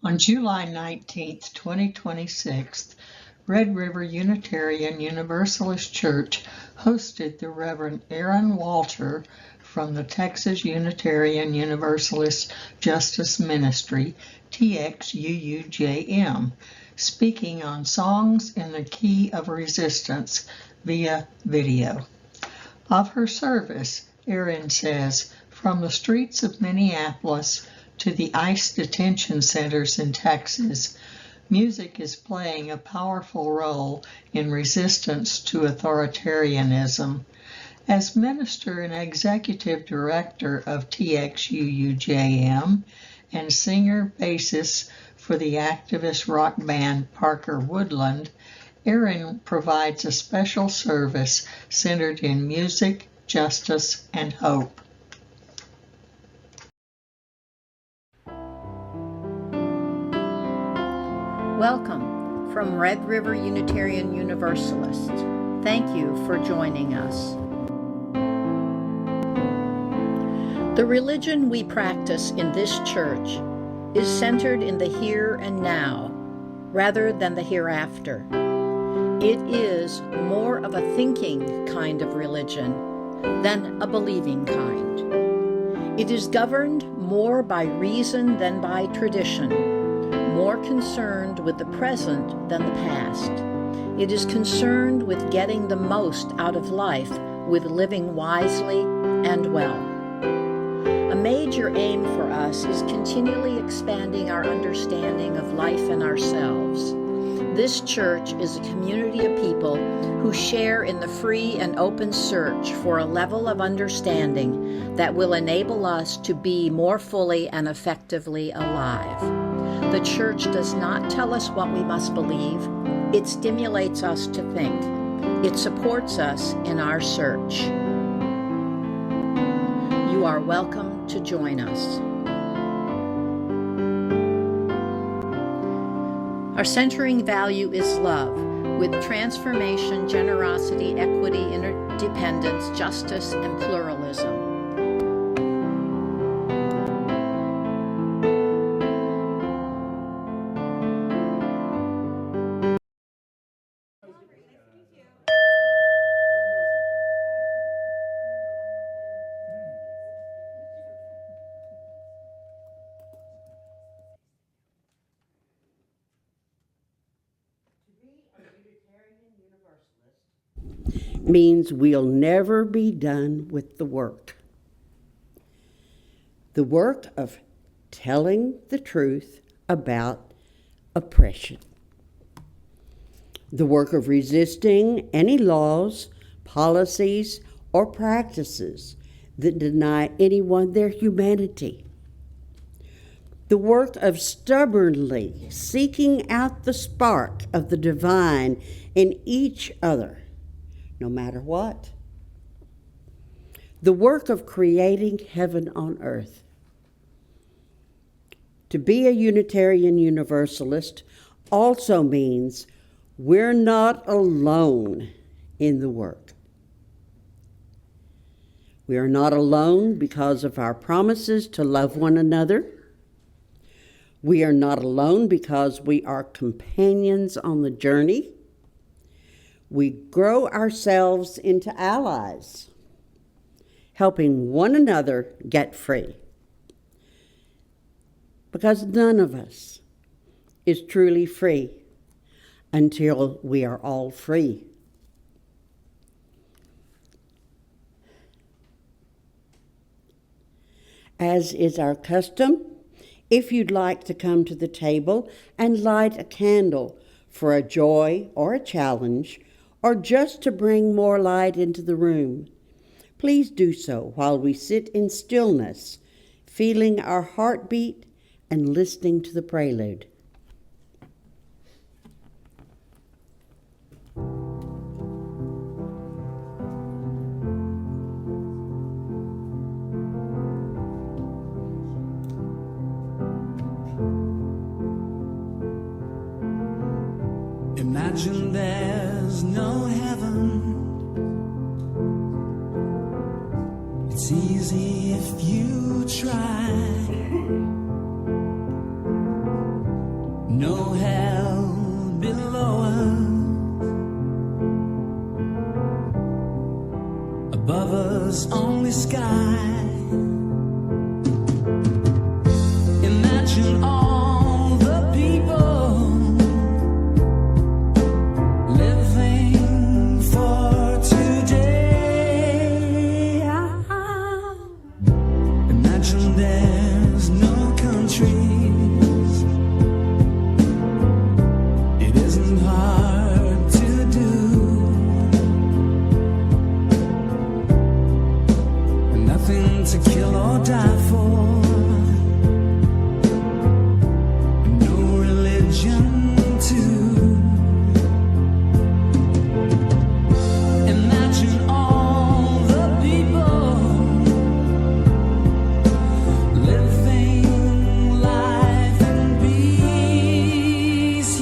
On July 19, 2026, Red River Unitarian Universalist Church hosted the Rev Erin Walter from the Texas Unitarian Universalist Justice Ministry, TXUUJM, speaking on songs in the key of resistance via video. Of her service, Erin says, "From the streets of Minneapolis to the ICE detention centers in Texas, music is playing a powerful role in resistance to authoritarianism. As minister and executive director of TXUUJM and singer-bassist for the activist rock band Parker Woodland, Erin provides a special service centered in music, justice, and hope." Welcome from Red River Unitarian Universalist. Thank you for joining us. The religion we practice in this church is centered in the here and now, rather than the hereafter. It is more of a thinking kind of religion than a believing kind. It is governed more by reason than by tradition, more concerned with the present than the past. It is concerned with getting the most out of life, with living wisely and well. A major aim for us is continually expanding our understanding of life and ourselves. This church is a community of people who share in the free and open search for a level of understanding that will enable us to be more fully and effectively alive. The church does not tell us what we must believe. It stimulates us to think. It supports us in our search. You are welcome to join us. Our centering value is love, with transformation, generosity, equity, interdependence, justice, and pluralism. Means we'll never be done with the work. The work of telling the truth about oppression. The work of resisting any laws, policies, or practices that deny anyone their humanity. The work of stubbornly seeking out the spark of the divine in each other, no matter what. The work of creating heaven on earth. To be a Unitarian Universalist also means we're not alone in the work. We are not alone because of our promises to love one another. We are not alone because we are companions on the journey. We grow ourselves into allies, helping one another get free. Because none of us is truly free until we are all free. As is our custom, if you'd like to come to the table and light a candle for a joy or a challenge, or just to bring more light into the room, please do so while we sit in stillness, feeling our heartbeat and listening to the prelude. Imagine there's no heaven. It's easy if you try. no hell below us. Above us only sky. Imagine all the people living for today. Imagine there's no countries. It isn't hard to do. Nothing to kill or die for. No religion too. Imagine all the people living life in peace.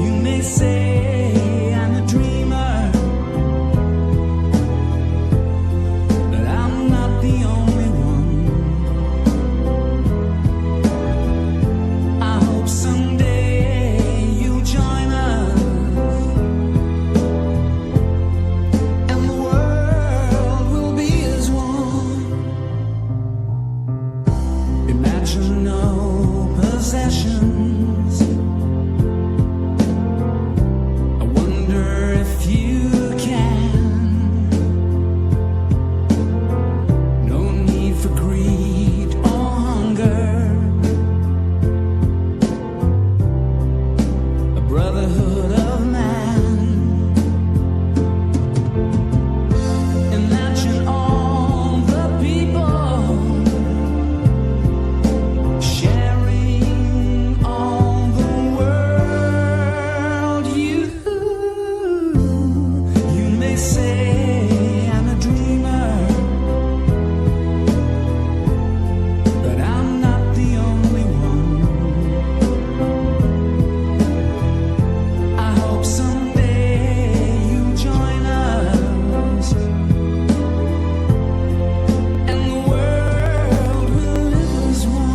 You may say I'm a dreamer, but I'm not the only one. I hope someday you'll join us, and the world will be as one. Imagine no possessions. I wonder if you can. No need for greed or hunger. A brotherhood of man. Imagine all the people sharing all the world. You may say I'm a dreamer, but I'm not the only one. I hope someday you'll join us, and the world will live as one.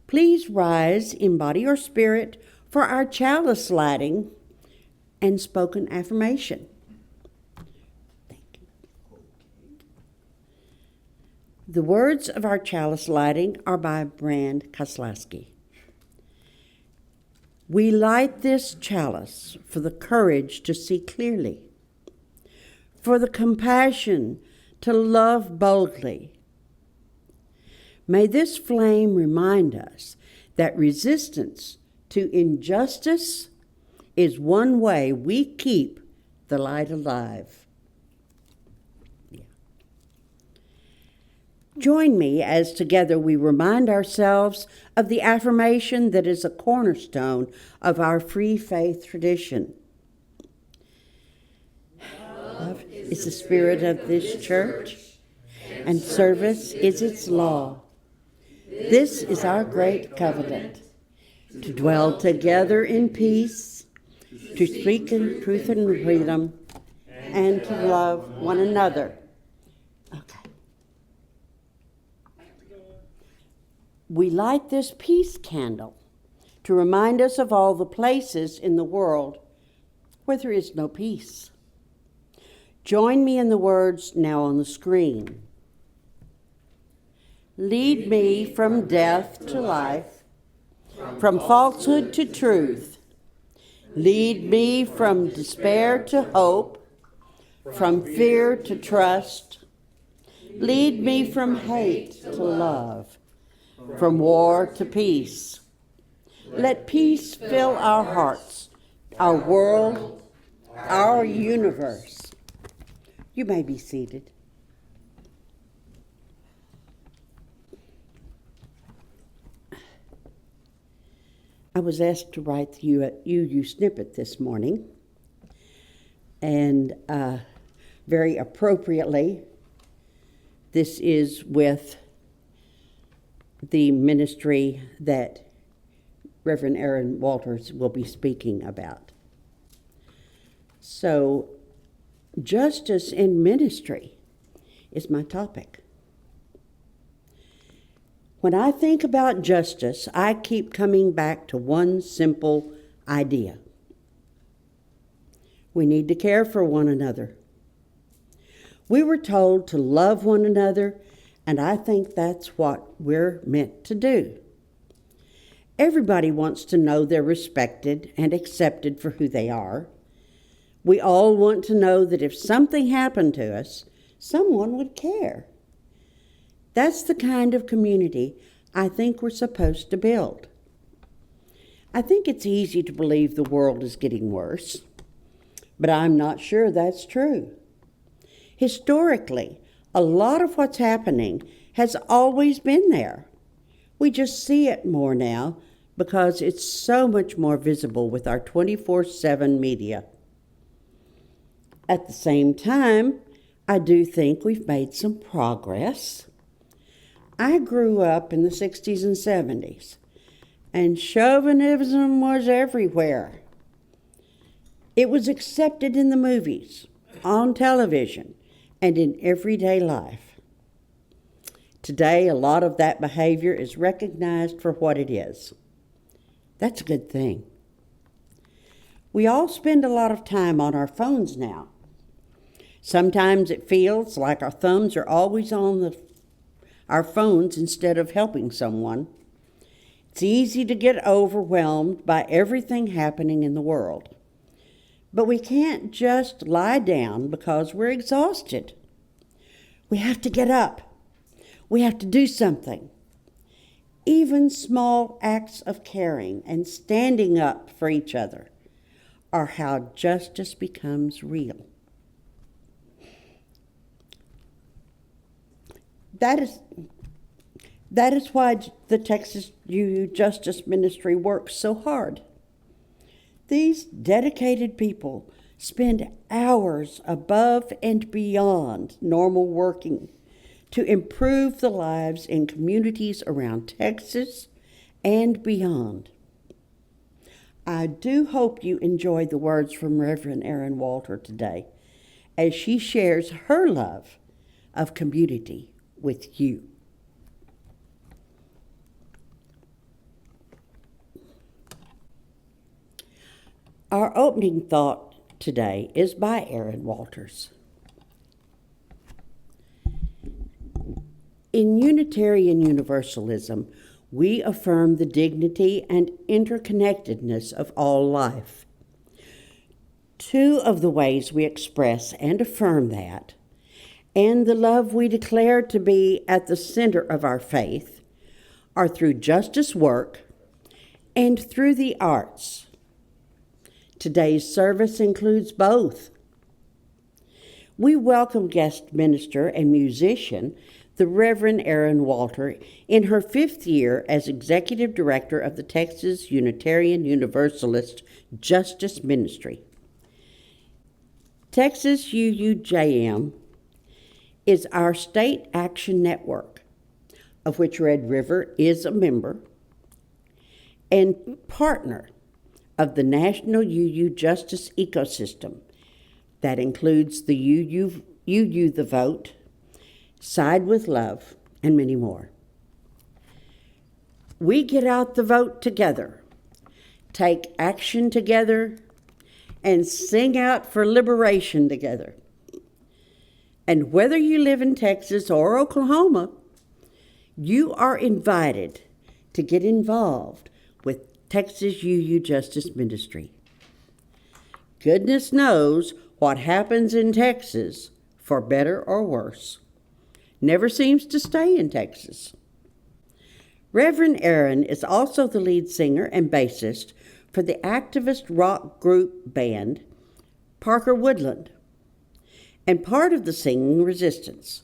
Please rise in body or spirit for our chalice lighting and spoken affirmation. Thank you. The words of our chalice lighting are by Brand Koslowski. We light this chalice for the courage to see clearly, for the compassion to love boldly. May this flame remind us that resistance to injustice is one way we keep the light alive. Join me as together we remind ourselves of the affirmation that is a cornerstone of our free faith tradition. Love is the spirit of this church, and service is its law. This is our great covenant, to dwell together in peace, to speak in truth and freedom, and to love one another. Okay. We light this peace candle to remind us of all the places in the world where there is no peace. Join me in the words now on the screen. Lead me from death to life, from falsehood to truth. Lead me from despair to hope, from fear to trust. Lead me from hate to love, from war to peace. Let peace fill our hearts, our world, our universe. You may be seated. I was asked to write the UU snippet this morning, and very appropriately, this is with the ministry that Reverend Erin Walter will be speaking about. So, justice in ministry is my topic. When I think about justice, I keep coming back to one simple idea. We need to care for one another. We were told to love one another, and I think that's what we're meant to do. Everybody wants to know they're respected and accepted for who they are. We all want to know that if something happened to us, someone would care. That's the kind of community I think we're supposed to build. I think it's easy to believe the world is getting worse, but I'm not sure that's true. Historically, a lot of what's happening has always been there. We just see it more now because it's so much more visible with our 24/7 media. At the same time, I do think we've made some progress. I grew up in the 60s and 70s, and chauvinism was everywhere. It was accepted in the movies, on television, and in everyday life. Today, a lot of that behavior is recognized for what it is. That's a good thing. We all spend a lot of time on our phones now. Sometimes it feels like our thumbs are always on our phones instead of helping someone. It's easy to get overwhelmed by everything happening in the world. But we can't just lie down because we're exhausted. We have to get up. We have to do something. Even small acts of caring and standing up for each other are how justice becomes real. That is why the Texas UU Justice Ministry works so hard. These dedicated people spend hours above and beyond normal working to improve the lives in communities around Texas and beyond. I do hope you enjoyed the words from Rev Erin Walter today as she shares her love of community with you. Our opening thought today is by Erin Walters. In Unitarian Universalism, we affirm the dignity and interconnectedness of all life. Two of the ways we express and affirm that, and the love we declare to be at the center of our faith, are through justice work and through the arts. Today's service includes both. We welcome guest minister and musician, the Reverend Erin Walter, in her 5th year as Executive Director of the Texas Unitarian Universalist Justice Ministry. TXUUJM is our state action network, of which Red River is a member, and partner of the national UU justice ecosystem that includes the UU the Vote, Side with Love, and many more. We get out the vote together, take action together, and sing out for liberation together. And whether you live in Texas or Oklahoma, you are invited to get involved with Texas UU Justice Ministry. Goodness knows what happens in Texas, for better or worse, never seems to stay in Texas. Reverend Erin is also the lead singer and bassist for the activist rock group band Parker Woodland, and part of the Singing Resistance.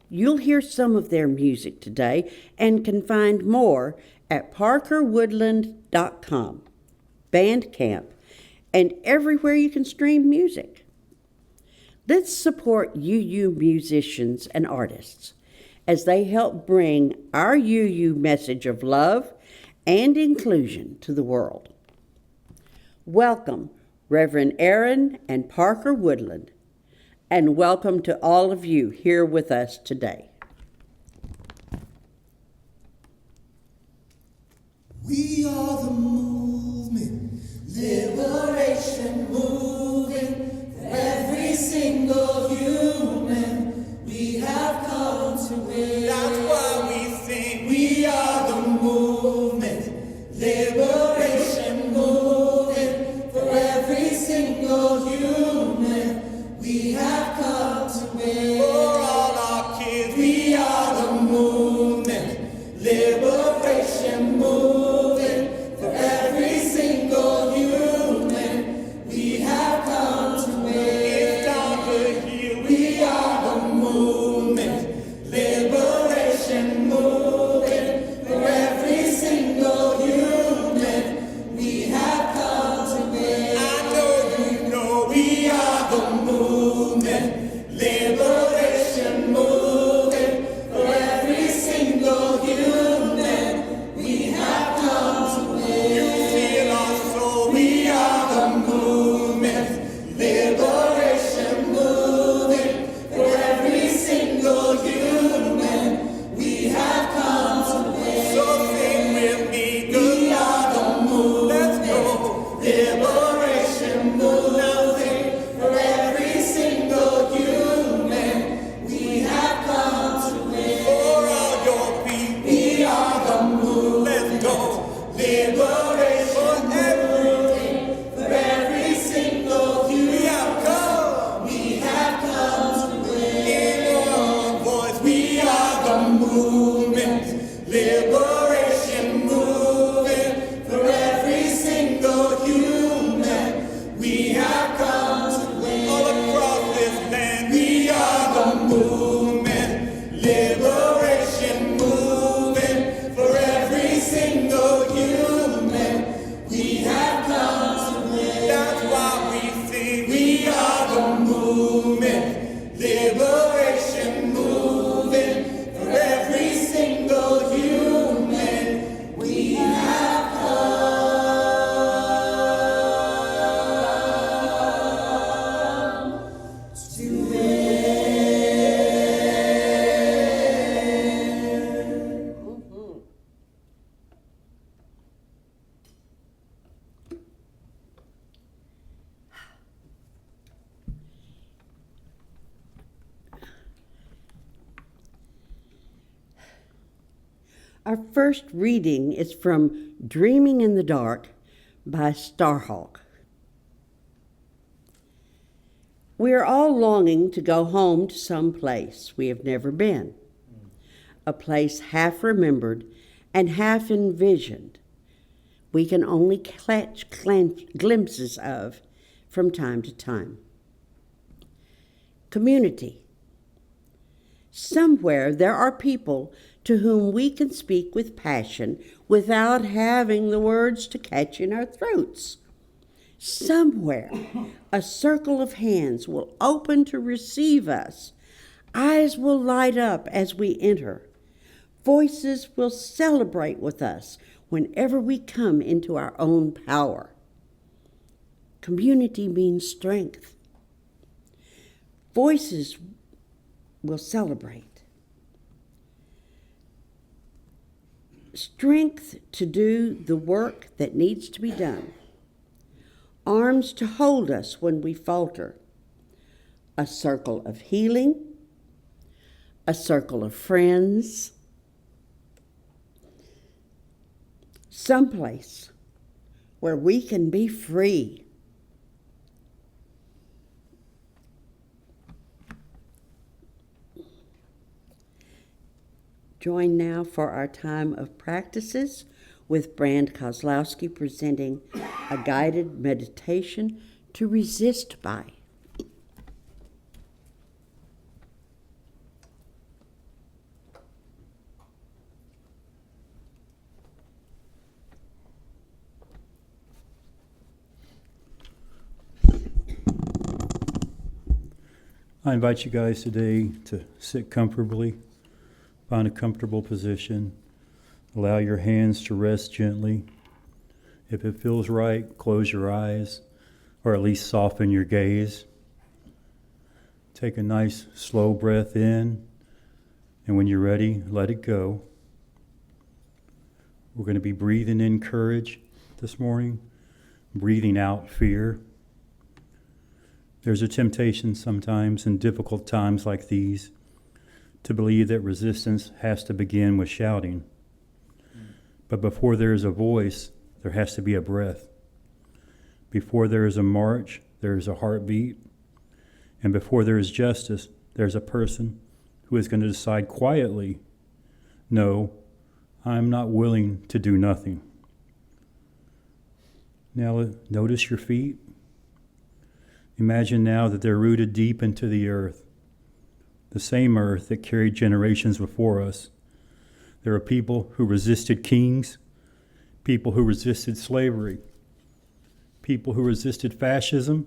You'll hear some of their music today and can find more at parkerwoodland.com, Bandcamp, and everywhere you can stream music. Let's support UU musicians and artists as they help bring our UU message of love and inclusion to the world. Welcome, Reverend Erin and Parker Woodland, and welcome to all of you here with us today. Our first reading is from Dreaming in the Dark by Starhawk. We are all longing to go home to some place we have never been, a place half remembered and half envisioned. We can only catch glimpses of from time to time. Community. Somewhere there are people to whom we can speak with passion without having the words to catch in our throats. Somewhere a circle of hands will open to receive us. Eyes will light up as we enter. Voices will celebrate with us whenever we come into our own power. Community means strength. Voices will celebrate. Strength to do the work that needs to be done. Arms to hold us when we falter. A circle of healing. A circle of friends. Someplace where we can be free. Join now for our time of practices with Brand Kozlowski presenting a guided meditation to resist by. I invite you guys today to sit comfortably, find a comfortable position, allow your hands to rest gently. If it feels right, close your eyes, or at least soften your gaze. Take a nice slow breath in, and when you're ready, let it go. We're going to be breathing in courage this morning, breathing out fear. There's a temptation sometimes in difficult times like these to believe that resistance has to begin with shouting. But before there is a voice, there has to be a breath. Before there is a march, there is a heartbeat. And before there is justice, there's a person who is going to decide quietly, no, I'm not willing to do nothing. Now notice your feet. Imagine now that they're rooted deep into the earth, the same earth that carried generations before us. There are people who resisted kings, people who resisted slavery, people who resisted fascism,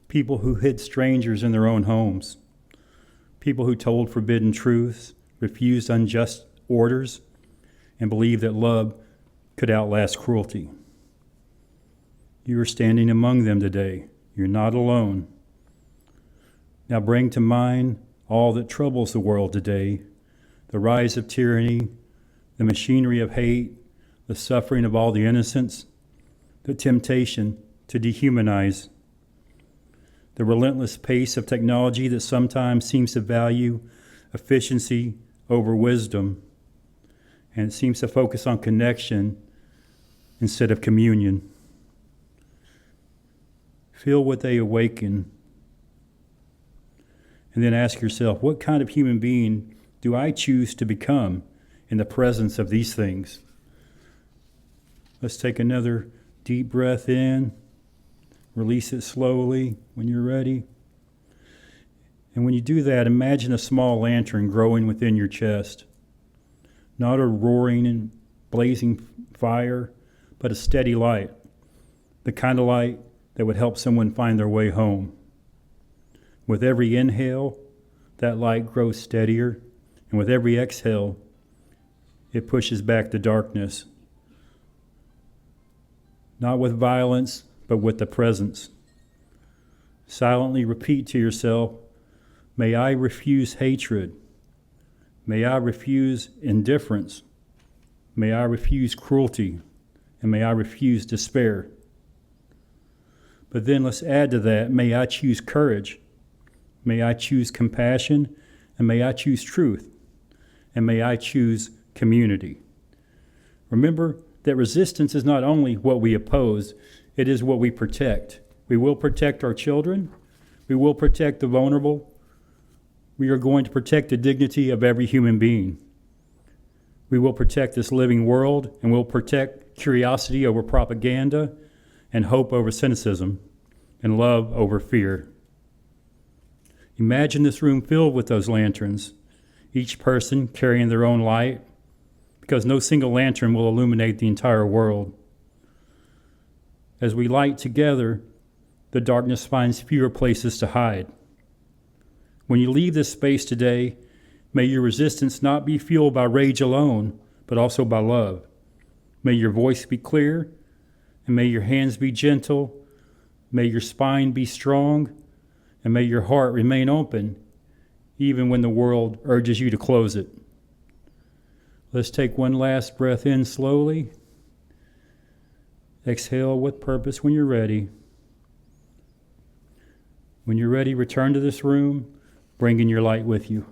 people who hid strangers in their own homes, people who told forbidden truths, refused unjust orders, and believed that love could outlast cruelty. You are standing among them today. You're not alone. Now bring to mind all that troubles the world today, the rise of tyranny, the machinery of hate, the suffering of all the innocents, the temptation to dehumanize, the relentless pace of technology that sometimes seems to value efficiency over wisdom, and it seems to focus on connection instead of communion. Feel what they awaken, and then ask yourself, what kind of human being do I choose to become in the presence of these things? Let's take another deep breath in, release it slowly when you're ready. And when you do that, imagine a small lantern growing within your chest. Not a roaring and blazing fire, but a steady light, the kind of light that would help someone find their way home. With every inhale, that light grows steadier, and with every exhale, it pushes back the darkness. Not with violence, but with the presence. Silently repeat to yourself, may I refuse hatred. May I refuse indifference. May I refuse cruelty. And may I refuse despair. But then let's add to that, may I choose courage. May I choose compassion. And may I choose truth. And may I choose community. Remember that resistance is not only what we oppose, it is what we protect. We will protect our children. We will protect the vulnerable. We are going to protect the dignity of every human being. We will protect this living world, and we'll protect curiosity over propaganda, and hope over cynicism, and love over fear. Imagine this room filled with those lanterns, each person carrying their own light, because no single lantern will illuminate the entire world. As we light together, the darkness finds fewer places to hide. When you leave this space today, may your resistance not be fueled by rage alone, but also by love. May your voice be clear, and may your hands be gentle, may your spine be strong, and may your heart remain open, even when the world urges you to close it. Let's take one last breath in slowly. Exhale with purpose when you're ready. When you're ready, return to this room, bringing your light with you.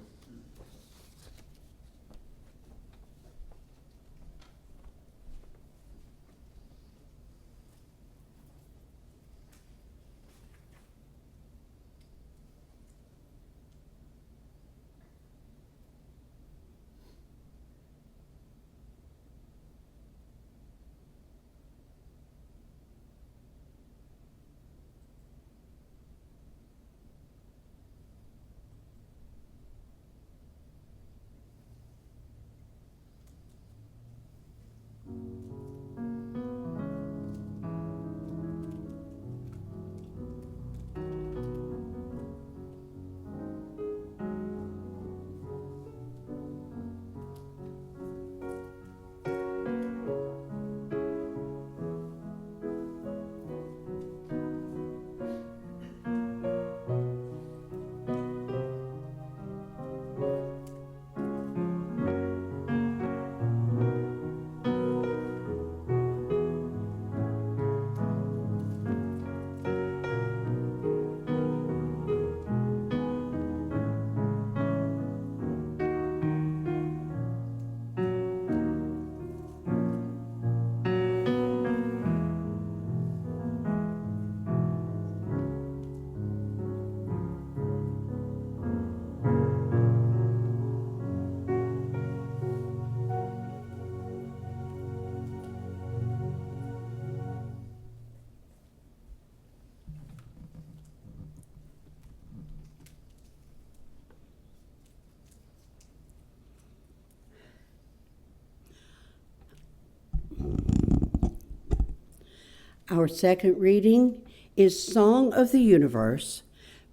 Our second reading is Song of the Universe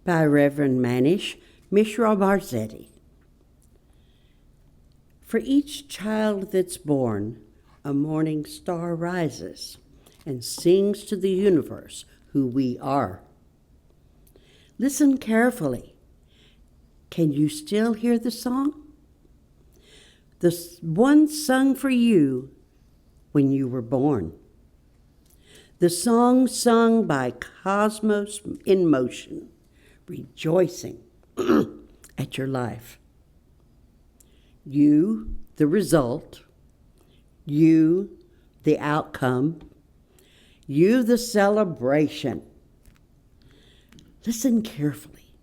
by Reverend Manish Mishra Barzetti. For each child that's born, a morning star rises and sings to the universe who we are. Listen carefully. Can you still hear the song? The one sung for you when you were born. The song sung by cosmos in motion, rejoicing at your life. You, the result. You, the outcome. You, the celebration. Listen carefully.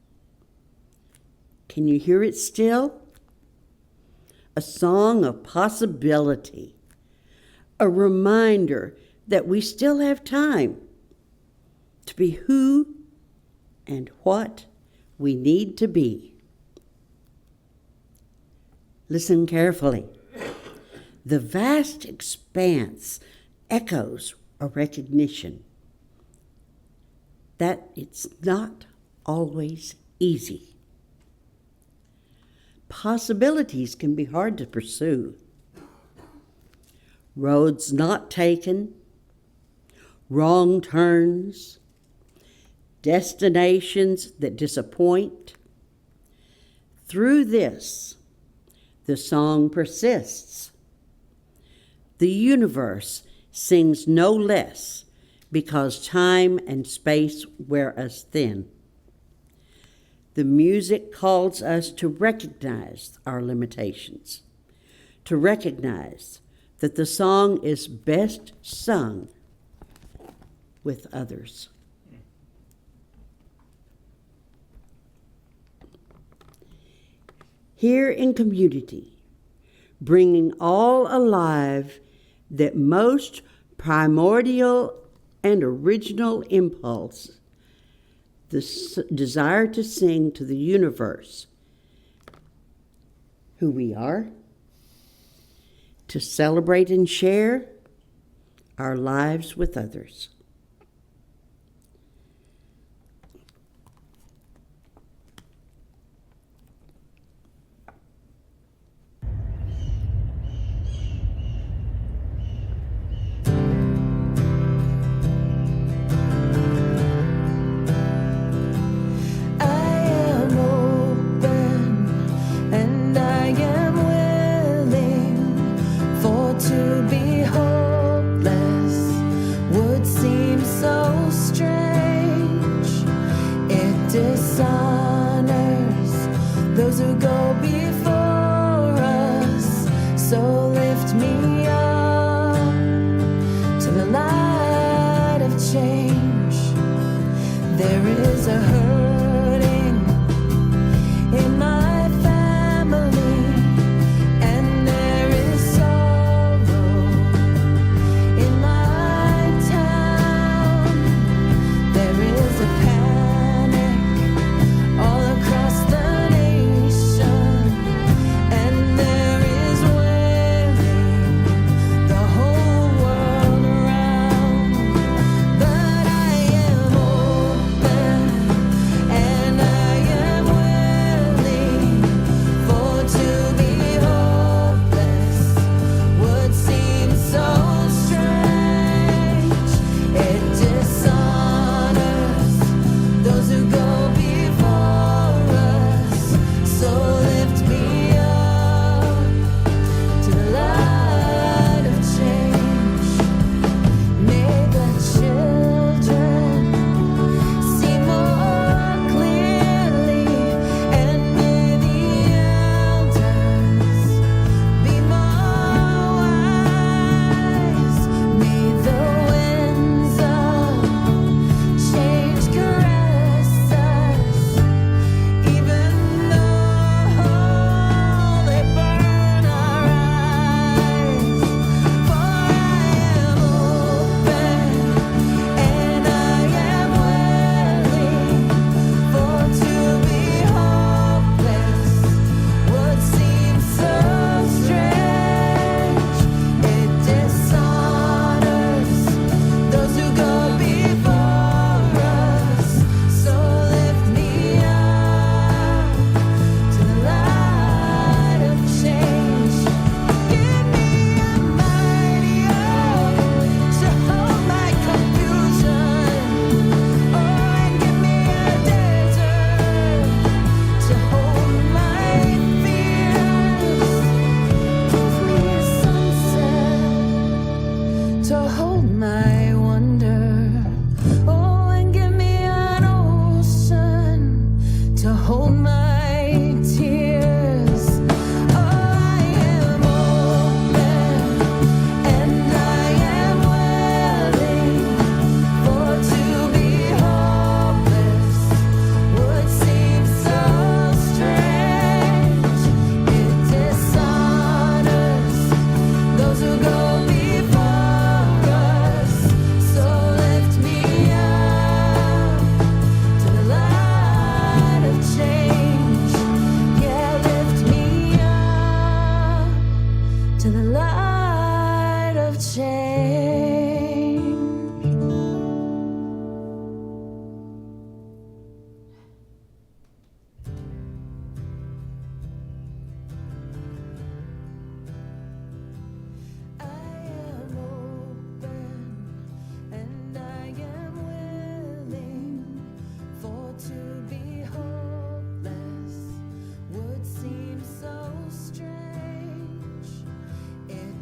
Can you hear it still? A song of possibility. A reminder that we still have time to be who and what we need to be. Listen carefully. The vast expanse echoes a recognition that it's not always easy. Possibilities can be hard to pursue. Roads not taken, wrong turns, destinations that disappoint. Through this, the song persists. The universe sings no less because time and space wear us thin. The music calls us to recognize our limitations, to recognize that the song is best sung with others. Here in community, bringing all alive that most primordial and original impulse, the desire to sing to the universe who we are, to celebrate and share our lives with others. It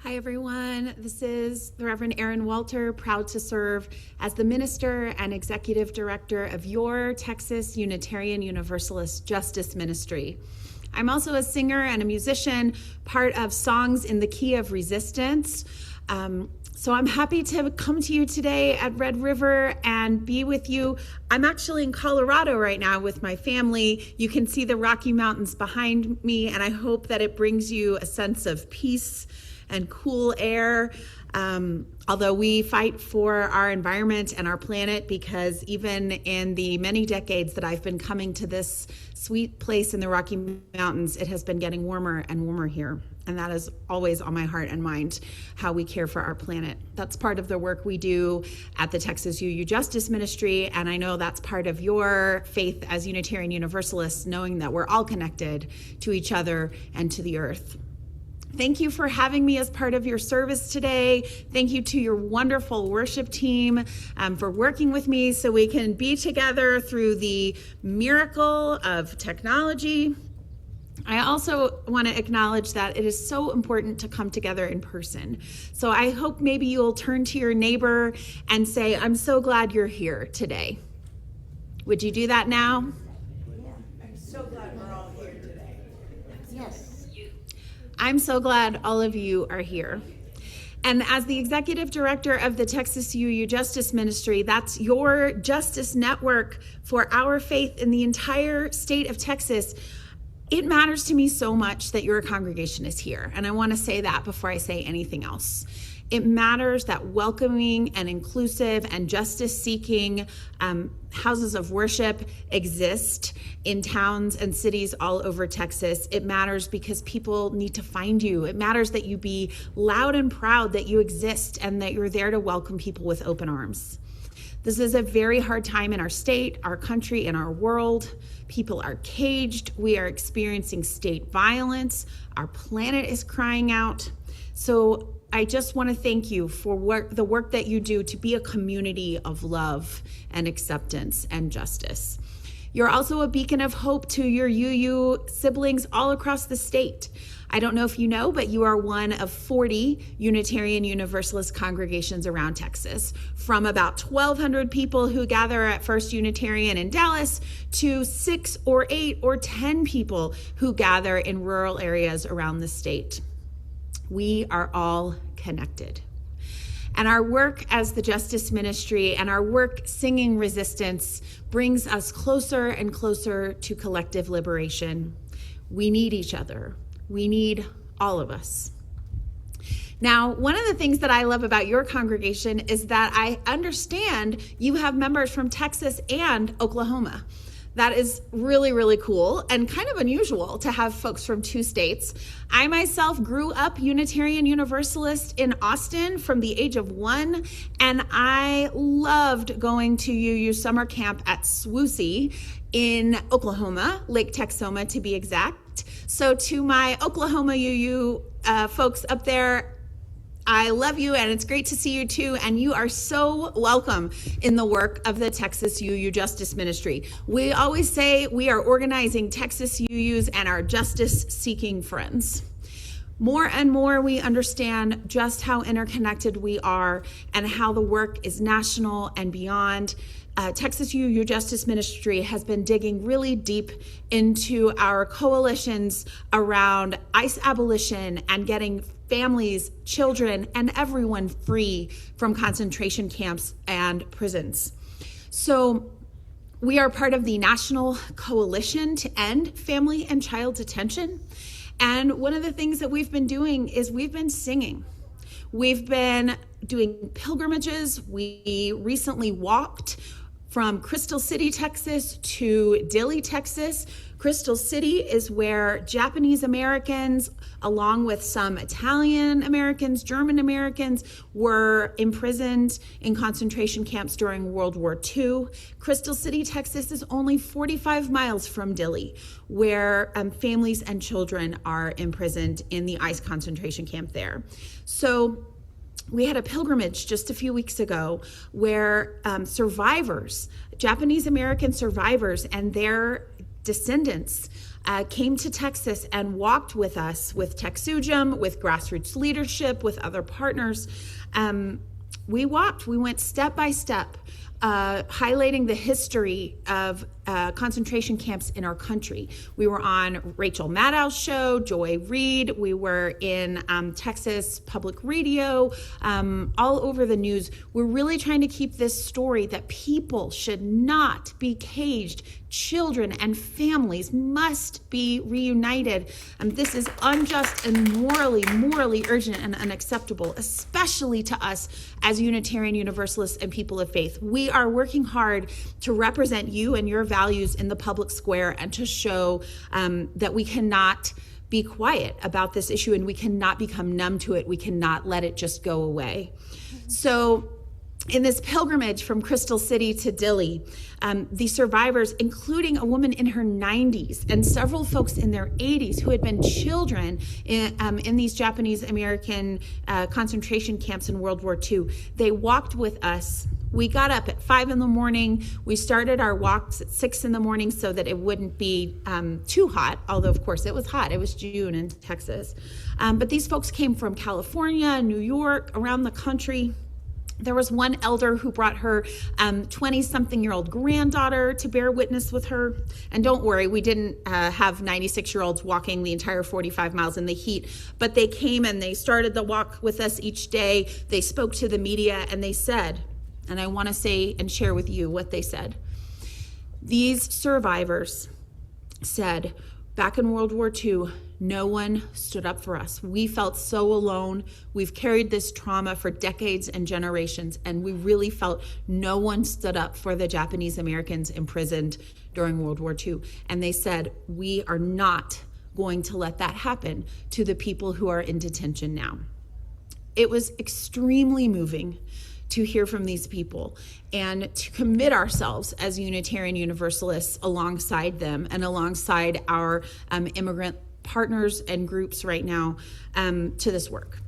Hi, everyone. This is the Reverend Erin Walter, proud to serve as the minister and executive director of your Texas Unitarian Universalist Justice Ministry. I'm also a singer and a musician, part of Songs in the Key of Resistance. So I'm happy to come to you today at Red River and be with you. I'm actually in Colorado right now with my family. You can see the Rocky Mountains behind me, and I hope that it brings you a sense of peace and cool air. Although we fight for our environment and our planet, because even in the many decades that I've been coming to this sweet place in the Rocky Mountains, it has been getting warmer and warmer here. And that is always on my heart and mind, how we care for our planet. That's part of the work we do at the Texas UU Justice Ministry, and I know that's part of your faith as Unitarian Universalists, knowing that we're all connected to each other and to the earth. Thank you for having me as part of your service today. Thank you to your wonderful worship team for working with me so we can be together through the miracle of technology. I also want to acknowledge that it is so important to come together in person. So I hope maybe you'll turn to your neighbor and say, "I'm so glad you're here today." Would you do that now? I'm so glad we're all here today. Yes. I'm so glad all of you are here. And as the executive director of the Texas UU Justice Ministry, that's your justice network for our faith in the entire state of Texas. It matters to me so much that your congregation is here. And I want to say that before I say anything else. It matters that welcoming and inclusive and justice-seeking houses of worship exist in towns and cities all over Texas. It matters because people need to find you. It matters that you be loud and proud that you exist and that you're there to welcome people with open arms. This is a very hard time in our state, our country, and our world. People are caged. We are experiencing state violence. Our planet is crying out. So I just want to thank you for the work that you do to be a community of love and acceptance and justice. You're also a beacon of hope to your UU siblings all across the state. I don't know if you know, but you are one of 40 Unitarian Universalist congregations around Texas, from about 1,200 people who gather at First Unitarian in Dallas to 6 or 8 or 10 people who gather in rural areas around the state. We are all connected. And our work as the Justice Ministry and our work singing resistance brings us closer and closer to collective liberation. We need each other. We need all of us. Now, one of the things that I love about your congregation is that I understand you have members from Texas and Oklahoma. That is really, really cool and kind of unusual to have folks from 2 states. I myself grew up Unitarian Universalist in Austin from the age of 1, and I loved going to UU summer camp at SWOOSY in Oklahoma, Lake Texoma to be exact. So to my Oklahoma UU folks up there, I love you, and it's great to see you too, and you are so welcome in the work of the Texas UU Justice Ministry. We always say we are organizing Texas UUs and our justice-seeking friends. More and more we understand just how interconnected we are and how the work is national and beyond. Texas UU Justice Ministry has been digging really deep into our coalitions around ICE abolition and getting families, children, and everyone free from concentration camps and prisons. So we are part of the National Coalition to End Family and Child Detention. And one of the things that we've been doing is we've been singing. We've been doing pilgrimages. We recently walked from Crystal City, Texas to Dilley, Texas. Crystal City is where Japanese Americans, along with some Italian Americans, German Americans, were imprisoned in concentration camps during World War II. Crystal City, Texas is only 45 miles from Dilley, where families and children are imprisoned in the ICE concentration camp there. So we had a pilgrimage just a few weeks ago where survivors, Japanese American survivors and their descendants came to Texas and walked with us, with TXUUJM, with grassroots leadership, with other partners. We went step by step, highlighting the history of concentration camps in our country. We were on Rachel Maddow's show, Joy Reid. We were in Texas Public Radio, all over the news. We're really trying to keep this story that people should not be caged. Children and families must be reunited. This is unjust and morally urgent and unacceptable, especially to us as Unitarian Universalists and people of faith. We are working hard to represent you and your values in the public square and to show that we cannot be quiet about this issue and we cannot become numb to it. We cannot let it just go away. So in this pilgrimage from Crystal City to Dilley, the survivors, including a woman in her 90s and several folks in their 80s who had been children in these Japanese American concentration camps in World War II, they walked with us. We got up at 5 a.m. We started our walks at 6 a.m. so that it wouldn't be too hot, although of course it was hot. It was June in Texas. But these folks came from California, New York, around the country. There was one elder who brought her 20-something-year-old granddaughter to bear witness with her. And don't worry, we didn't have 96-year-olds walking the entire 45 miles in the heat, but they came and they started the walk with us each day. They spoke to the media and they said, and I want to say and share with you what they said. These survivors said, back in World War II, no one stood up for us. We felt so alone. We've carried this trauma for decades and generations, and we really felt no one stood up for the Japanese Americans imprisoned during World War II. And they said, we are not going to let that happen to the people who are in detention now. It was extremely moving to hear from these people and to commit ourselves as Unitarian Universalists alongside them and alongside our immigrant partners and groups right now to this work.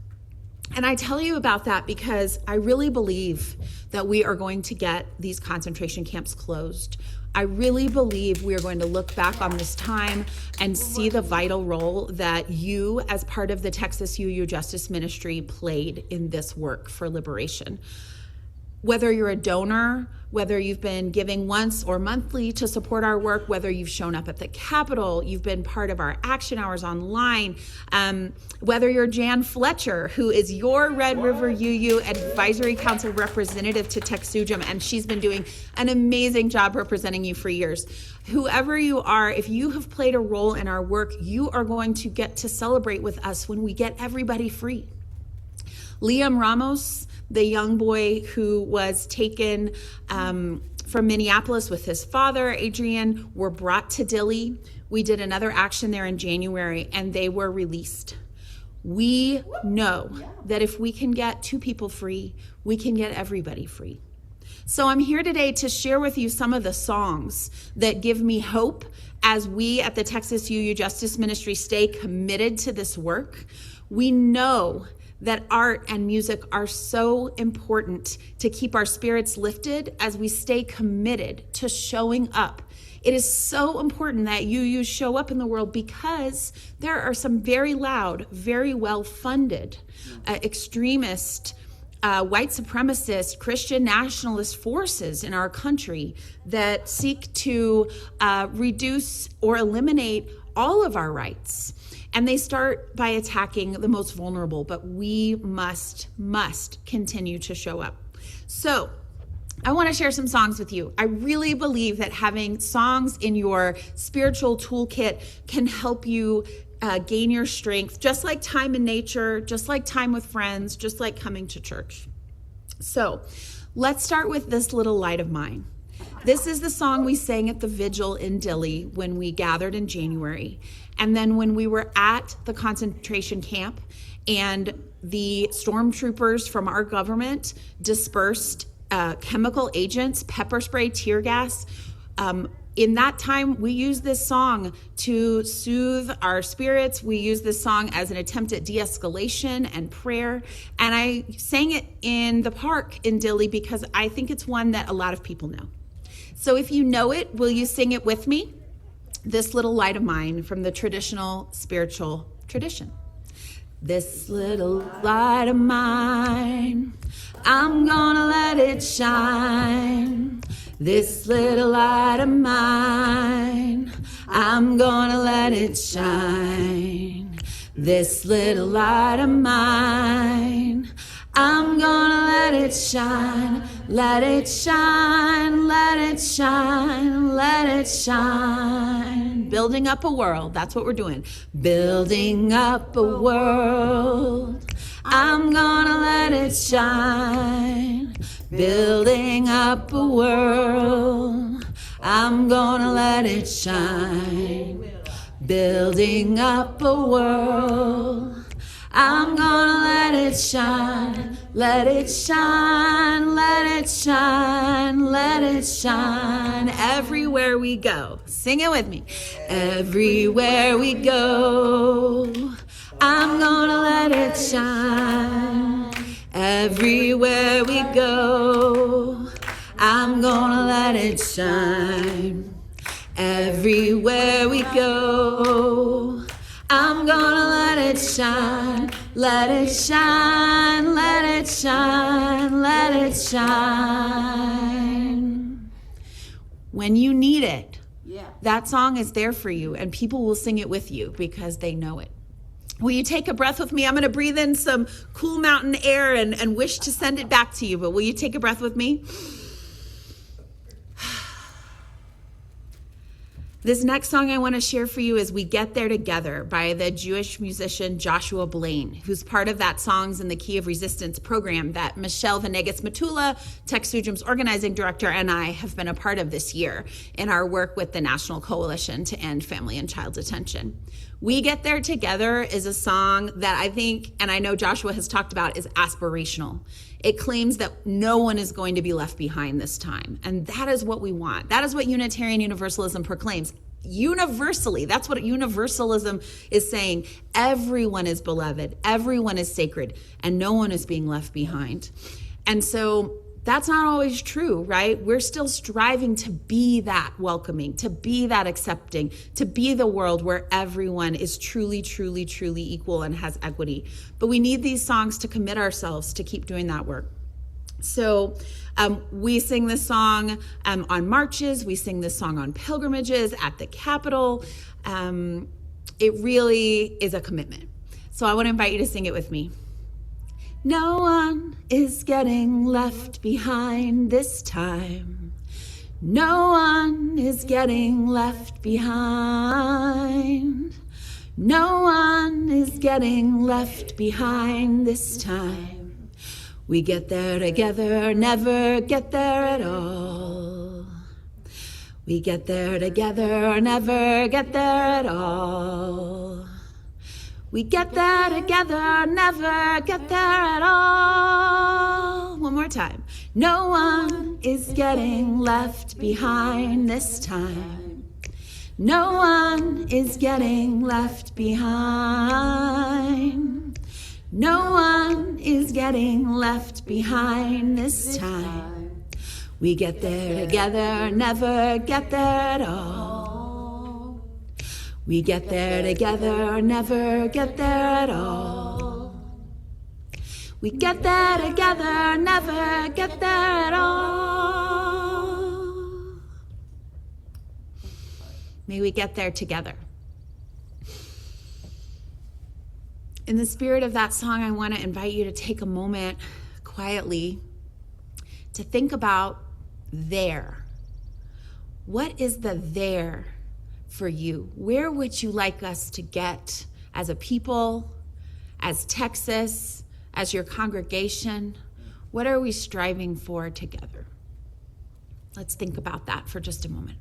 And I tell you about that because I really believe that we are going to get these concentration camps closed. I really believe we are going to look back on this time and see the vital role that you, as part of the Texas UU Justice Ministry, played in this work for liberation. Whether you're a donor, whether you've been giving once or monthly to support our work, whether you've shown up at the Capitol, you've been part of our action hours online, whether you're Jan Fletcher, who is your Red River UU Advisory Council representative to TXUUJM, and she's been doing an amazing job representing you for years. Whoever you are, if you have played a role in our work, you are going to get to celebrate with us when we get everybody free. Liam Ramos, the young boy who was taken from Minneapolis with his father, Adrian, were brought to Dilley. We did another action there in January, and they were released. We know that if we can get 2 people free, we can get everybody free. So I'm here today to share with you some of the songs that give me hope as we at the Texas UU Justice Ministry stay committed to this work. We know that art and music are so important to keep our spirits lifted as we stay committed to showing up. It is so important that you show up in the world because there are some very loud, very well-funded, extremist, white supremacist, Christian nationalist forces in our country that seek to reduce or eliminate all of our rights. And they start by attacking the most vulnerable, but we must continue to show up. So I want to share some songs with you. I really believe that having songs in your spiritual toolkit can help you gain your strength, just like time in nature, just like time with friends, just like coming to church. So let's start with This Little Light of Mine. This is the song we sang at the vigil in Dilley when we gathered in January. And then when we were at the concentration camp and the stormtroopers from our government dispersed chemical agents, pepper spray, tear gas, in that time, we used this song to soothe our spirits. We used this song as an attempt at de-escalation and prayer. And I sang it in the park in Dilley because I think it's one that a lot of people know. So if you know it, will you sing it with me? This Little Light of Mine from the traditional spiritual tradition. This little light of mine, I'm gonna let it shine. This little light of mine, I'm gonna let it shine. This little light of mine, I'm gonna let it shine. Let it shine, let it shine, let it shine. Building up a world, that's what we're doing. Building up a world, I'm gonna let it shine. Building up a world, I'm gonna let it shine. Building up a world, I'm gonna let it shine. Let it shine, let it shine, let it shine. Everywhere we go, sing it with me. Everywhere we go, I'm gonna let it shine. Everywhere we go, I'm gonna let it shine. Everywhere we go, I'm gonna let it shine. Let it shine, let it shine, let it shine. When you need it, that song is there for you, and people will sing it with you because they know it. Will you take a breath with me? I'm going to breathe in some cool mountain air and wish to send it back to you, but will you take a breath with me? This next song I want to share for you is We Get There Together by the Jewish musician Joshua Blaine, who's part of that Songs in the Key of Resistance program that Michelle Venegas-Matula, TXUUJM's organizing director, and I have been a part of this year in our work with the National Coalition to End Family and Child Detention. We Get There Together is a song that I think, and I know Joshua has talked about, is aspirational. It claims that no one is going to be left behind this time. And that is what we want. That is what Unitarian Universalism proclaims. Universally, that's what universalism is saying. Everyone is beloved, everyone is sacred, and no one is being left behind. And so that's not always true, right? We're still striving to be that welcoming, to be that accepting, to be the world where everyone is truly, truly, truly equal and has equity. But we need these songs to commit ourselves to keep doing that work. So we sing this song on marches, we sing this song on pilgrimages at the Capitol. It really is a commitment. So I want to invite you to sing it with me. No one is getting left behind this time. No one is getting left behind. No one is getting left behind this time. We get there together, never get there at all. We get there together, never get there at all. We get there together, never get there at all. One more time. No one is getting left behind this time. No one is getting left behind. No one is getting left behind this time. We get there together, never get there at all. We get there together, never get there at all. We get there together, never get there at all. May we get there together. In the spirit of that song, I want to invite you to take a moment quietly to think about there. What is the there for you? Where would you like us to get as a people, as Texas, as your congregation? What are we striving for together? Let's think about that for just a moment.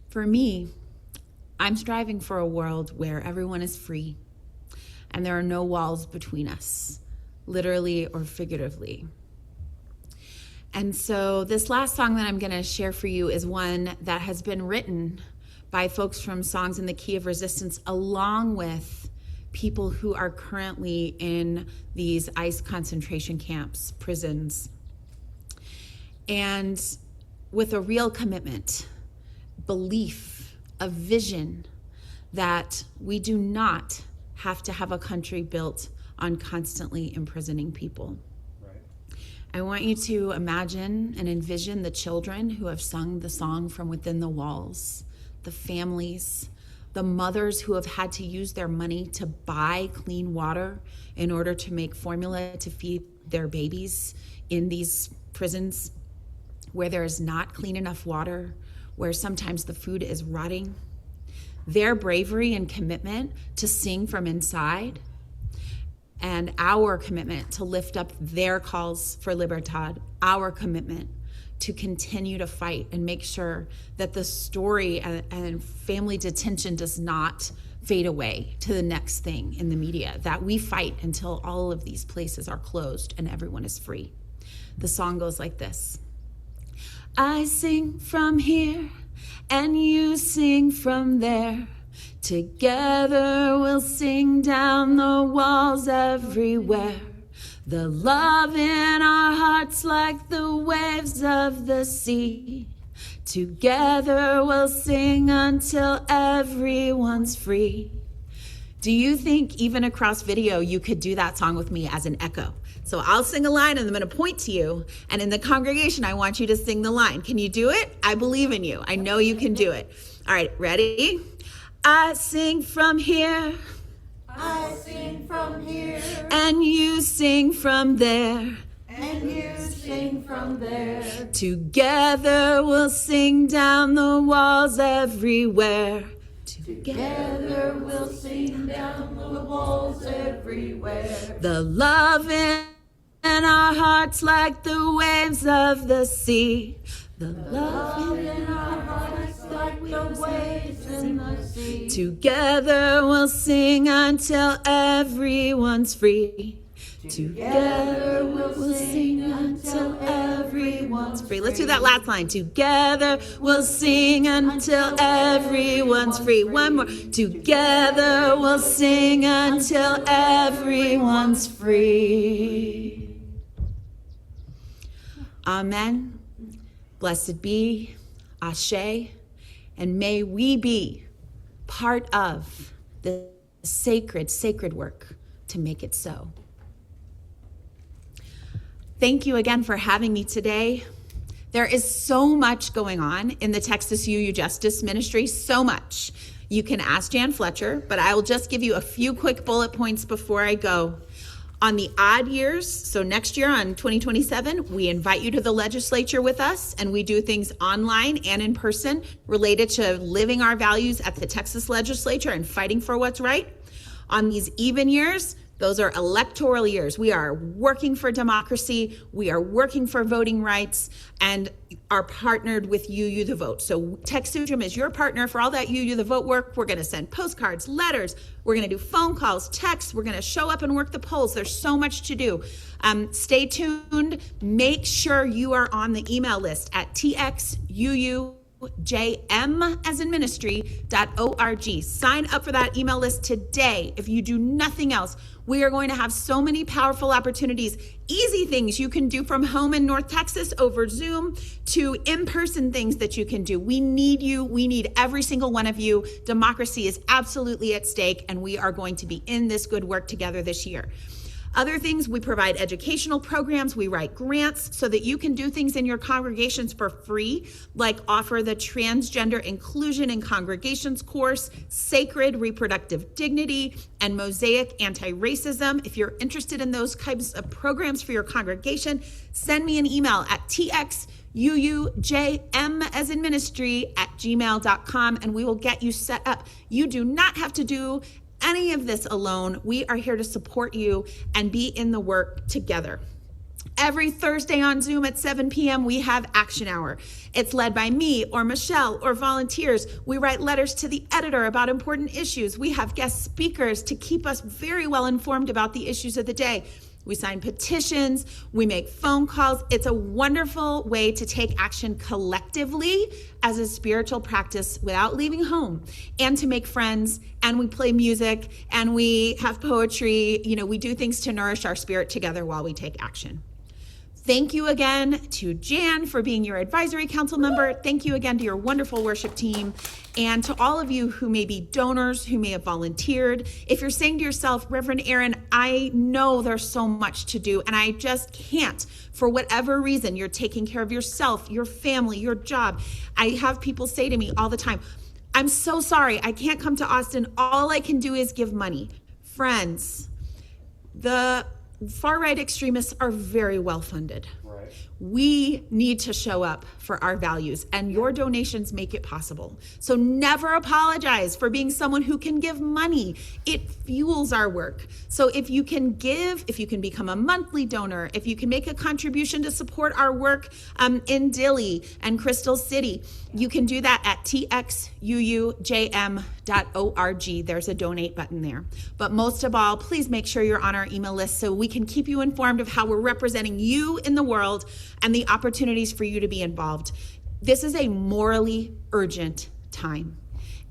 For me, I'm striving for a world where everyone is free and there are no walls between us, literally or figuratively. And so this last song that I'm going to share for you is one that has been written by folks from Songs in the Key of Resistance along with people who are currently in these ICE concentration camps, prisons, and with a real commitment, belief, a vision that we do not have to have a country built on constantly imprisoning people. I want you to imagine and envision the children who have sung the song from within the walls, the families, the mothers who have had to use their money to buy clean water in order to make formula to feed their babies in these prisons where there is not clean enough water, where sometimes the food is rotting. Their bravery and commitment to sing from inside, and our commitment to lift up their calls for libertad, our commitment to continue to fight and make sure that the story and family detention does not fade away to the next thing in the media, that we fight until all of these places are closed and everyone is free. The song goes like this. I sing from here and you sing from there. Together we'll sing down the walls everywhere. The love in our hearts like the waves of the sea. Together we'll sing until everyone's free. Do you think even across video you could do that song with me as an echo? So I'll sing a line and I'm going to point to you, and in the congregation I want you to sing the line. Can you do it? I believe in you. I know you can do it. All right, ready? I sing from here. I sing from here. And you sing from there. And you sing from there. Together we'll sing down the walls everywhere. Together we'll sing down the walls everywhere. The love in our hearts like the waves of the sea. The love in our hearts like the waves in the sea. Together we'll sing until everyone's free. Together we'll sing until everyone's free. Let's do that last line. Together we'll sing until everyone's free. One more. Together we'll sing until everyone's free. Amen. Blessed be, Ashe, and may we be part of the sacred work to make it so. Thank you again for having me today. There is so much going on in the Texas UU Justice Ministry, so much. You can ask Jan Fletcher, but I will just give you a few quick bullet points before I go. On the odd years, so next year on 2027, we invite you to the legislature with us, and we do things online and in person related to living our values at the Texas legislature and fighting for what's right. On these even years, those are electoral years. We are working for democracy, we are working for voting rights, and are partnered with UU The Vote. So TXUUJM is your partner for all that UU The Vote work. We're gonna send postcards, letters, we're gonna do phone calls, texts, we're gonna show up and work the polls. There's so much to do. Stay tuned. Make sure you are on the email list at TXUUJM as in ministry.org. Sign up for that email list today. If you do nothing else, we are going to have so many powerful opportunities, easy things you can do from home in North Texas over Zoom to in-person things that you can do. We need you. We need every single one of you. Democracy is absolutely at stake, and we are going to be in this good work together this year. Other things, we provide educational programs, we write grants so that you can do things in your congregations for free, like offer the Transgender Inclusion in Congregations course, Sacred Reproductive Dignity, and Mosaic Anti-Racism. If you're interested in those types of programs for your congregation, send me an email at TXUUJM as in ministry @gmail.com, and we will get you set up. You do not have to do any of this alone. We are here to support you and be in the work together. Every Thursday on Zoom at 7 p.m. we have Action Hour. It's led by me or Michelle or volunteers. We write letters to the editor about important issues. We have guest speakers to keep us very well informed about the issues of the day. we sign petitions, we make phone calls. It's a wonderful way to take action collectively as a spiritual practice without leaving home, and to make friends, and we play music, and we have poetry. We do things to nourish our spirit together while we take action. Thank you again to Jan for being your advisory council member. Thank you again to your wonderful worship team, and to all of you who may be donors, who may have volunteered. If you're saying to yourself, Reverend Erin, I know there's so much to do and I just can't, for whatever reason, you're taking care of yourself, your family, your job. I have people say to me all the time, I'm so sorry, I can't come to Austin. All I can do is give money. Friends, the far-right extremists are very well funded. Right. We need to show up for our values, and your donations make it possible. So never apologize for being someone who can give money. It fuels our work. So if you can give, if you can become a monthly donor, if you can make a contribution to support our work in Dilley and Crystal City, you can do that at TXUUJM.org. There's a donate button there. But most of all, please make sure you're on our email list so we can keep you informed of how we're representing you in the world and the opportunities for you to be involved. This is a morally urgent time,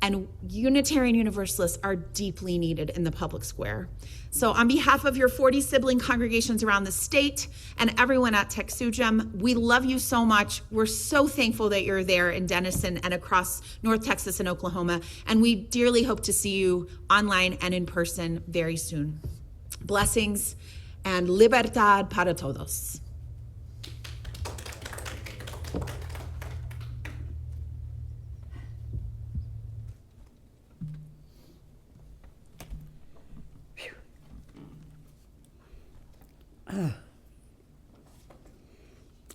and Unitarian Universalists are deeply needed in the public square. So on behalf of your 40 sibling congregations around the state and everyone at TXUUJM, we love you so much. We're so thankful that you're there in Denison and across North Texas and Oklahoma, and we dearly hope to see you online and in person very soon. Blessings and libertad para todos.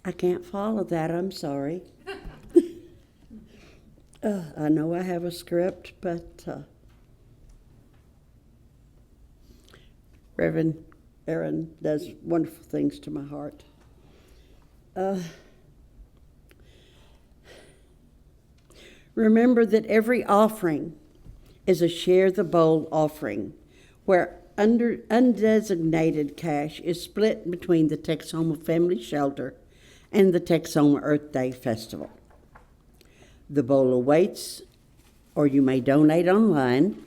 I can't follow that, I'm sorry. I know I have a script, but Reverend Erin does wonderful things to my heart. Remember that every offering is a share the bowl offering, where undesignated cash is split between the Texoma Family Shelter and the Texoma Earth Day Festival. The bowl awaits, or you may donate online.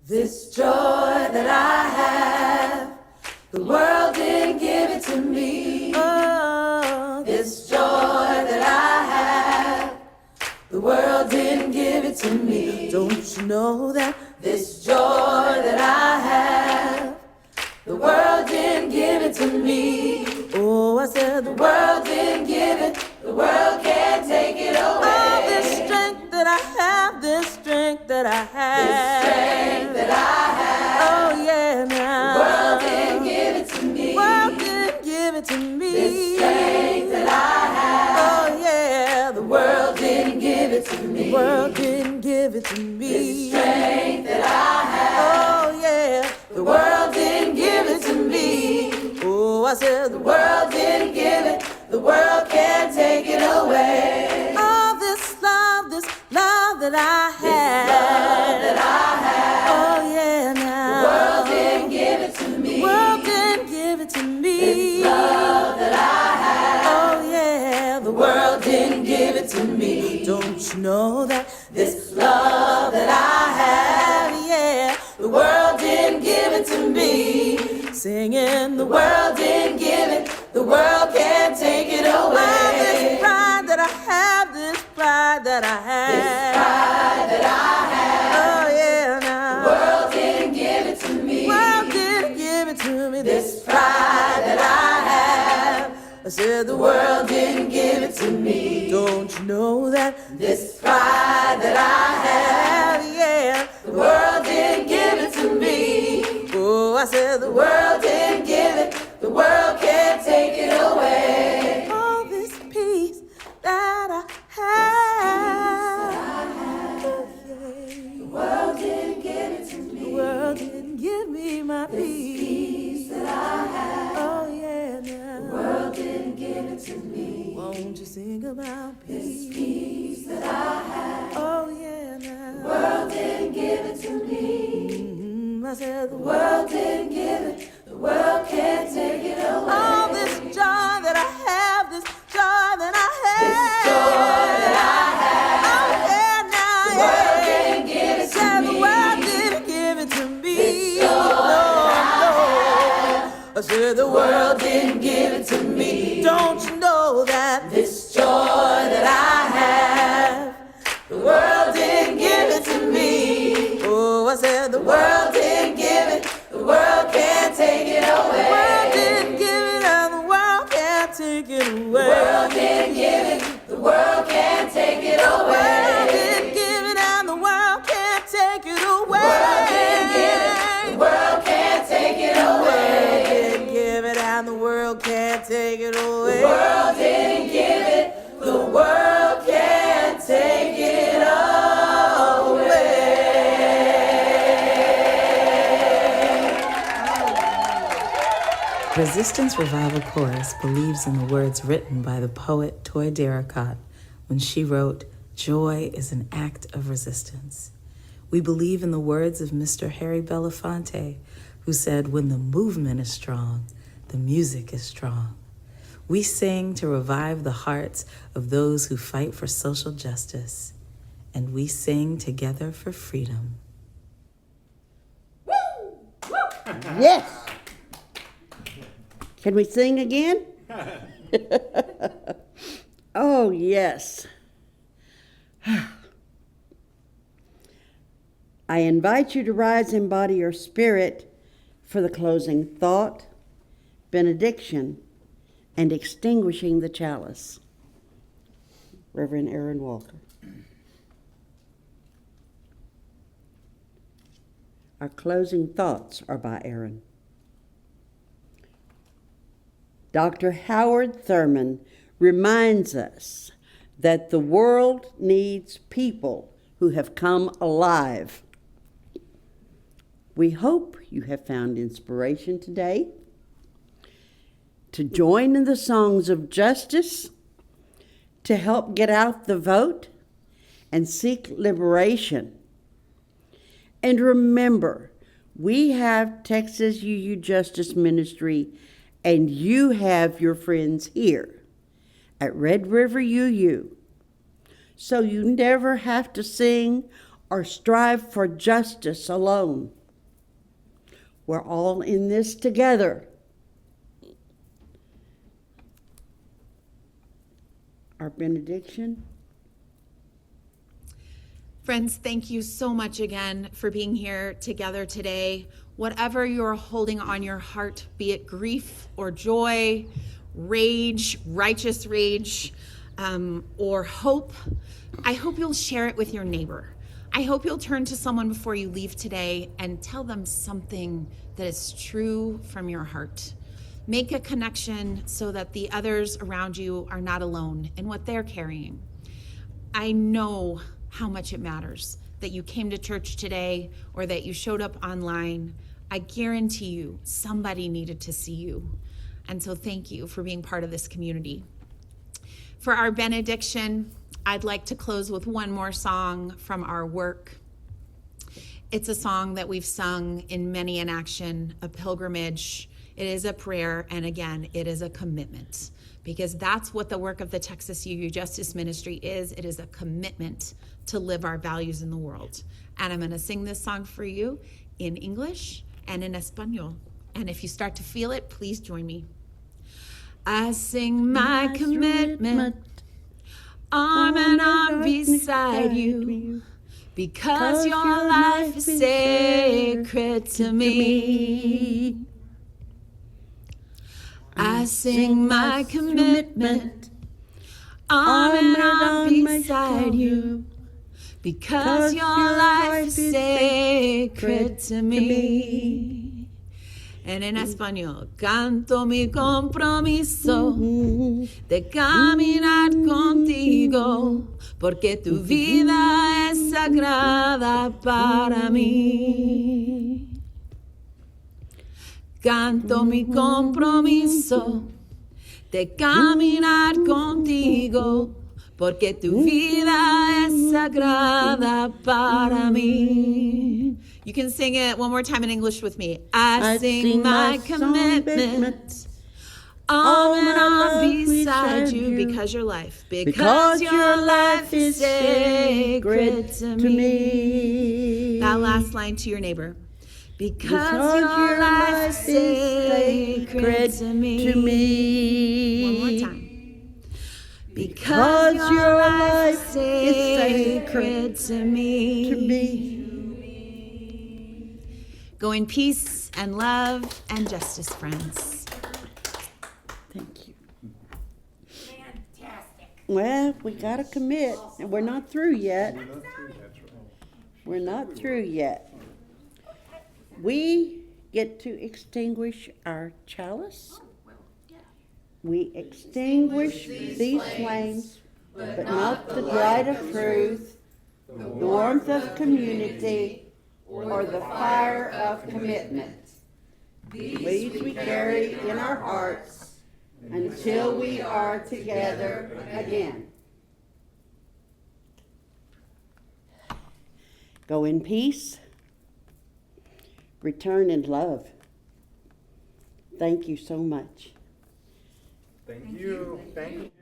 This joy that I have, the world didn't give it to me. Oh, this joy that I have, the world didn't give it to me. Don't you know that? This joy that I have, the world didn't give it to me. Oh, I said the world didn't give it, the world can't take it away. Oh, this strength that I have, this strength that I have, this strength that I have. Oh, yeah, now. The world didn't give it to me. The world didn't give it to me. This strength that I have. Oh, yeah, the world I said the world didn't give it, the world can't take it away. Oh, this love that I had. This love that I had. Oh, yeah, now. The world didn't give it to me. The world didn't give it to me. This love that I had. Oh, yeah, the world didn't give it to me. Don't you know that this love that I have, yeah, the world didn't give it to me. Singing, the world didn't give it, the world can't take it away. Oh, this pride that I have, this pride that I have. This pride that I have. Oh, yeah, now. The world didn't give it to me. The world didn't give it to me. This pride that I have. I said the world didn't give it to me. Don't you know that this pride that I have, yeah, the world didn't give it to me. Oh, I said the world didn't give it, the world can't take it away. All this peace that I have, the world didn't give it to me. The world didn't give me my peace that I have. Oh yeah, now the world didn't give it to me. Won't you sing about peace? This peace that I have. Oh yeah, now the world didn't give it to me. I said the world didn't give it, the world can't take it away. All this joy that I have, this joy that I have. This joy that I have. Oh yeah, now the world didn't give it to me. The world didn't give it to me. This joy that I have. I said the world didn't give it to me. Don't you know that this joy that I have, the world didn't give it to me. Oh, I said the world didn't give it, the world can't take it away. The world didn't give it and the world can't take it away. The world didn't give it, the world can't take it away. The world didn't give it and the world can't take it away. The world didn't give it, the world can't take it away. The world didn't give it and the world can't take it away. The world didn't give it, the world can't take it away. Resistance Revival Chorus believes in the words written by the poet Toy Darracott when she wrote, "Joy is an act of resistance." We believe in the words of Mr. Harry Belafonte, who said, "When the movement is strong, the music is strong." We sing to revive the hearts of those who fight for social justice, and we sing together for freedom. Yes. Can we sing again? Oh, yes. I invite you to rise and embody your spirit for the closing thought, benediction, and extinguishing the chalice. Rev Erin Walter. Our closing thoughts are by Erin. Dr. Howard Thurman reminds us that the world needs people who have come alive. We hope you have found inspiration today to join in the songs of justice, to help get out the vote and seek liberation. And remember, we have Texas UU Justice Ministry, and you have your friends here at Red River UU. So you never have to sing or strive for justice alone. We're all in this together. Our benediction. Friends, thank you so much again for being here together today. Whatever you're holding on your heart, be it grief or joy, rage, righteous rage, or hope, I hope you'll share it with your neighbor. I hope you'll turn to someone before you leave today and tell them something that is true from your heart. Make a connection so that the others around you are not alone in what they're carrying. I know how much it matters that you came to church today or that you showed up online. I guarantee you somebody needed to see you. And so thank you for being part of this community. For our benediction, I'd like to close with one more song from our work. It's a song that we've sung in many an action, a pilgrimage. It is a prayer, and again, it is a commitment, because that's what the work of the Texas UU Justice Ministry is. It is a commitment to live our values in the world. And I'm going to sing this song for you in English and in Espanol. And if you start to feel it, please join me. I sing my commitment, arm in arm beside you, because your life is sacred to me. I sing my commitment, arm in arm beside you, because your life is sacred to me. And en español, canto mi compromiso de caminar contigo, porque tu vida es sagrada para mí. Canto mi compromiso de caminar contigo, porque tu vida es sagrada para mí. You can sing it one more time in English with me. I sing my commitment, arm in arm beside you, because your life is sacred to me. That last line to your neighbor. Because your life is sacred to me. One more time. Because your life is sacred to me. Go in peace and love and justice, friends. Thank you. Fantastic. Well, we got to commit, and we're not through yet. We're not through yet. We get to extinguish our chalice. We extinguish these flames, but not the light of truth, the warmth of community, or the fire of commitment. These we carry in our hearts until we are together again. Go in peace. Return in love. Thank you so much. Thank you. Thank you.